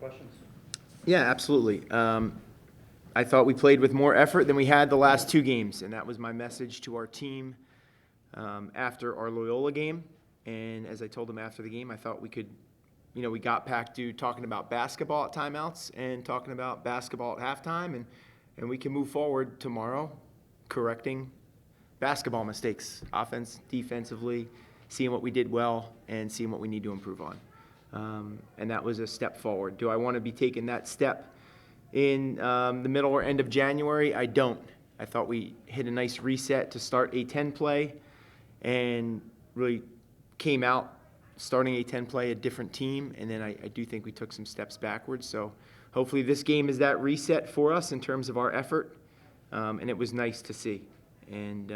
questions? Yeah, absolutely. I thought we played with more effort than we had the last two games, and that was my message to our team after our Loyola game. And as I told them after the game, I thought we could, we got back to talking about basketball at timeouts and talking about basketball at halftime, and we can move forward tomorrow correcting basketball mistakes, offense, defensively, seeing what we did well and seeing what we need to improve on. And that was a step forward. Do I want to be taking that step in the middle or end of January? I don't. I thought we hit a nice reset to start A10 play and really came out starting A10 play a different team, and then I do think we took some steps backwards. So hopefully this game is that reset for us in terms of our effort, and it was nice to see. And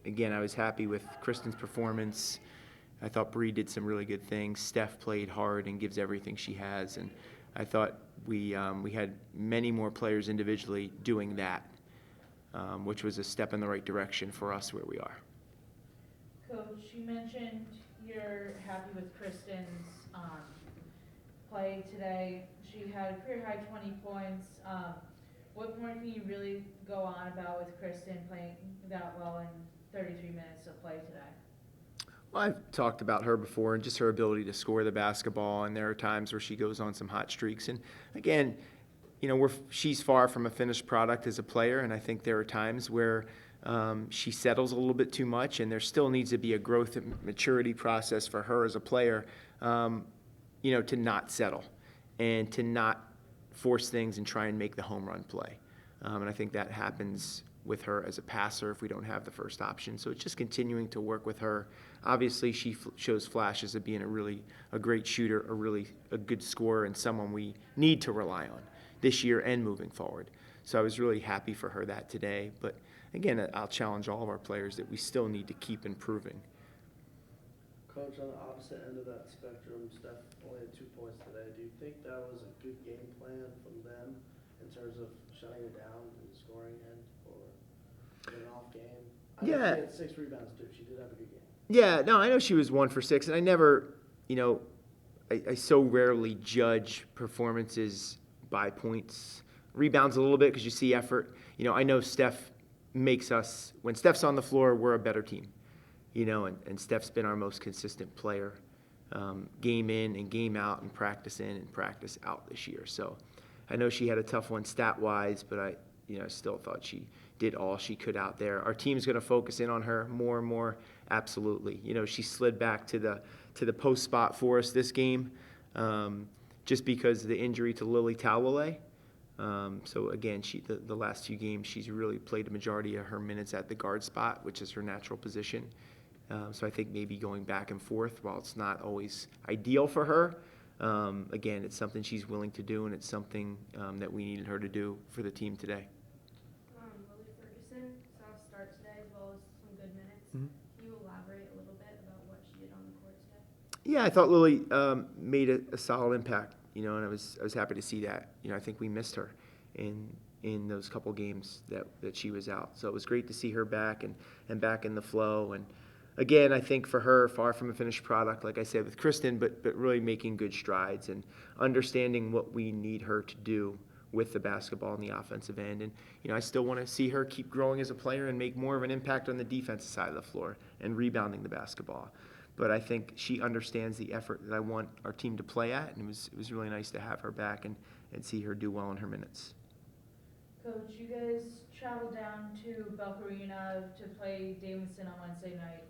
again, I was happy with Kristen's performance. I thought Bree did some really good things. Steph played hard and gives everything she has, and I thought we had many more players individually doing that, which was a step in the right direction for us where we are. Coach, you mentioned you're happy with Kristen's play today. She had a career high 20 points. What more can you really go on about with Kristen playing that well in 33 minutes of play today? Well, I've talked about her before and just her ability to score the basketball, and there are times where she goes on some hot streaks. And again, she's far from a finished product as a player, and I think there are times where she settles a little bit too much, and there still needs to be a growth and maturity process for her as a player, to not settle and to not force things and try and make the home run play. And I think that happens with her as a passer if we don't have the first option. So it's just continuing to work with her. Obviously, she shows flashes of being a great shooter, a good scorer, and someone we need to rely on this year and moving forward. So I was really happy for her that today. But again, I'll challenge all of our players that we still need to keep improving. Coach, on the opposite end of that spectrum, Steph only had 2 points today. Do you think that was a good game plan from them in terms of shutting it down in the scoring end or an off game? I know she had 6 rebounds too. She did have a good game. Yeah, no, I know she was 1 for 6, and I never, I so rarely judge performances by points. Rebounds a little bit because you see effort. I know Steph makes us, when Steph's on the floor, we're a better team. And Steph's been our most consistent player, game in and game out and practice in and practice out this year. So I know she had a tough one stat-wise, but I still thought she did all she could out there. Our team's going to focus in on her more and more, absolutely. She slid back to the post spot for us this game just because of the injury to Lily Talwale. So again, the last 2 games, she's really played a majority of her minutes at the guard spot, which is her natural position. So I think maybe going back and forth, while it's not always ideal for her, again, it's something she's willing to do, and it's something that we needed her to do for the team today. Lily Ferguson saw a start today as well as some good minutes. Mm-hmm. Can you elaborate a little bit about what she did on the court today? Yeah, I thought Lily made a solid impact, and I was happy to see that. I think we missed her in those couple games that she was out. So it was great to see her back and back in the flow. And again, I think for her, far from a finished product, like I said with Kristen, but really making good strides and understanding what we need her to do with the basketball on the offensive end. And, I still want to see her keep growing as a player and make more of an impact on the defensive side of the floor and rebounding the basketball. But I think she understands the effort that I want our team to play at, and it was really nice to have her back and see her do well in her minutes. Coach, you guys traveled down to Belk Arena to play Davidson on Wednesday night.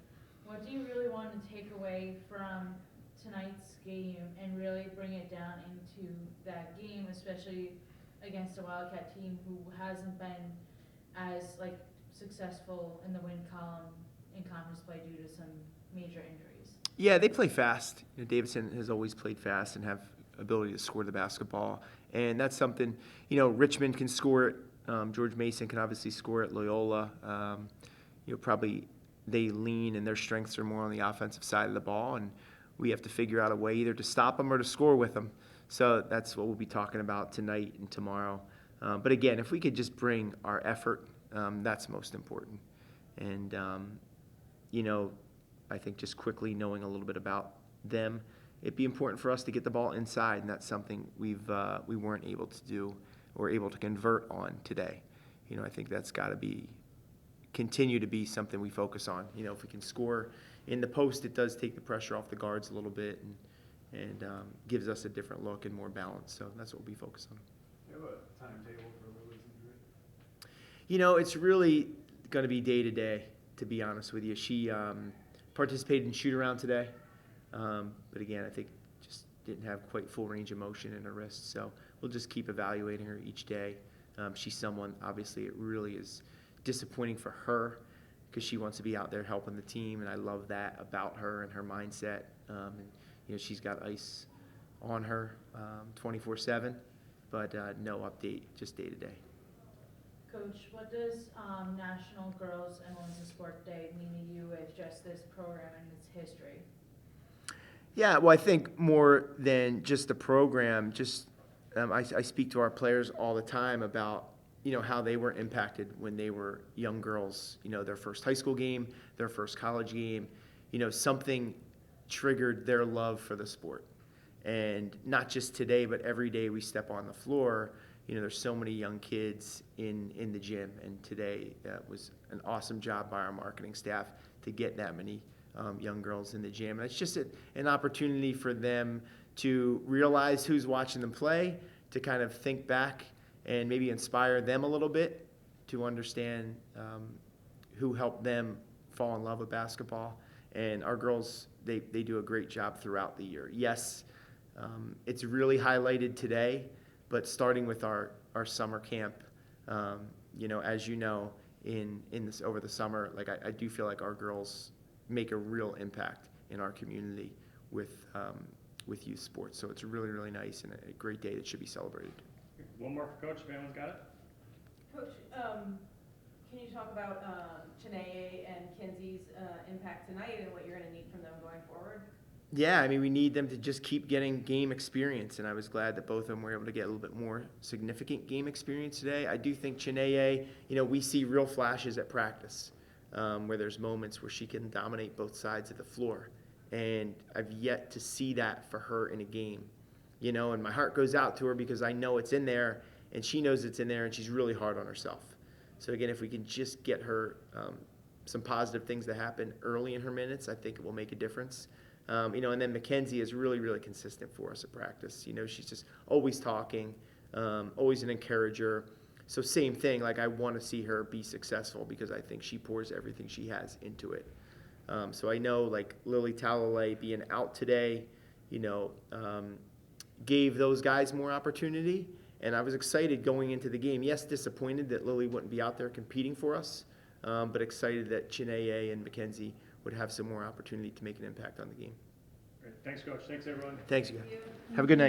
What do you really want to take away from tonight's game and really bring it down into that game, especially against a Wildcat team who hasn't been as successful in the win column in conference play due to some major injuries? Yeah, they play fast. Davidson has always played fast and have ability to score the basketball, and that's something. Richmond can score it. George Mason can obviously score at Loyola. Probably they lean and their strengths are more on the offensive side of the ball, and we have to figure out a way either to stop them or to score with them. So that's what we'll be talking about tonight and tomorrow. But again, if we could just bring our effort, that's most important. And I think just quickly knowing a little bit about them it'd be important for us to get the ball inside, and that's something we weren't able to do or able to convert on today. I think that's got to continue to be something we focus on. If we can score in the post, it does take the pressure off the guards a little bit and gives us a different look and more balance. So that's what we'll be focused on. Do you have a timetable for Lily's injury? It's really going to be day to day, to be honest with you. She participated in shoot around today, but again, I think just didn't have quite full range of motion in her wrist. So we'll just keep evaluating her each day. She's someone, obviously, it really is disappointing for her because she wants to be out there helping the team, and I love that about her and her mindset. She's got ice on her 24/7, but no update, just day to day. Coach, what does National Girls and Women's Sport Day mean to you as just this program and its history? Yeah, well, I think more than just the program, I speak to our players all the time about how they were impacted when they were young girls. Their first high school game, their first college game. Something triggered their love for the sport, and not just today, but every day we step on the floor. There's so many young kids in the gym, and today was an awesome job by our marketing staff to get that many young girls in the gym. And it's just an opportunity for them to realize who's watching them play, to kind of think back and maybe inspire them a little bit to understand who helped them fall in love with basketball. And our girls, they do a great job throughout the year. Yes, it's really highlighted today, but starting with our summer camp, as you know, in this over the summer, like I do feel like our girls make a real impact in our community with youth sports. So it's really, really nice and a great day that should be celebrated. One more for Coach, if anyone's got it. Coach, can you talk about Chineye and Kinsey's impact tonight and what you're going to need from them going forward? Yeah, we need them to just keep getting game experience, and I was glad that both of them were able to get a little bit more significant game experience today. I do think Chineye, we see real flashes at practice where there's moments where she can dominate both sides of the floor, and I've yet to see that for her in a game. And my heart goes out to her because I know it's in there, and she knows it's in there, and she's really hard on herself. So again, if we can just get her some positive things to happen early in her minutes, I think it will make a difference. And then Mackenzie is really, really consistent for us at practice. She's just always talking, always an encourager. So same thing, like I want to see her be successful because I think she pours everything she has into it. So I know like Lily Talalay being out today, gave those guys more opportunity. And I was excited going into the game. Yes, disappointed that Lily wouldn't be out there competing for us, but excited that Chineye and Mackenzie would have some more opportunity to make an impact on the game. Great. Thanks, Coach. Thanks, everyone. Thanks, you guys. Thank you. Have a good night.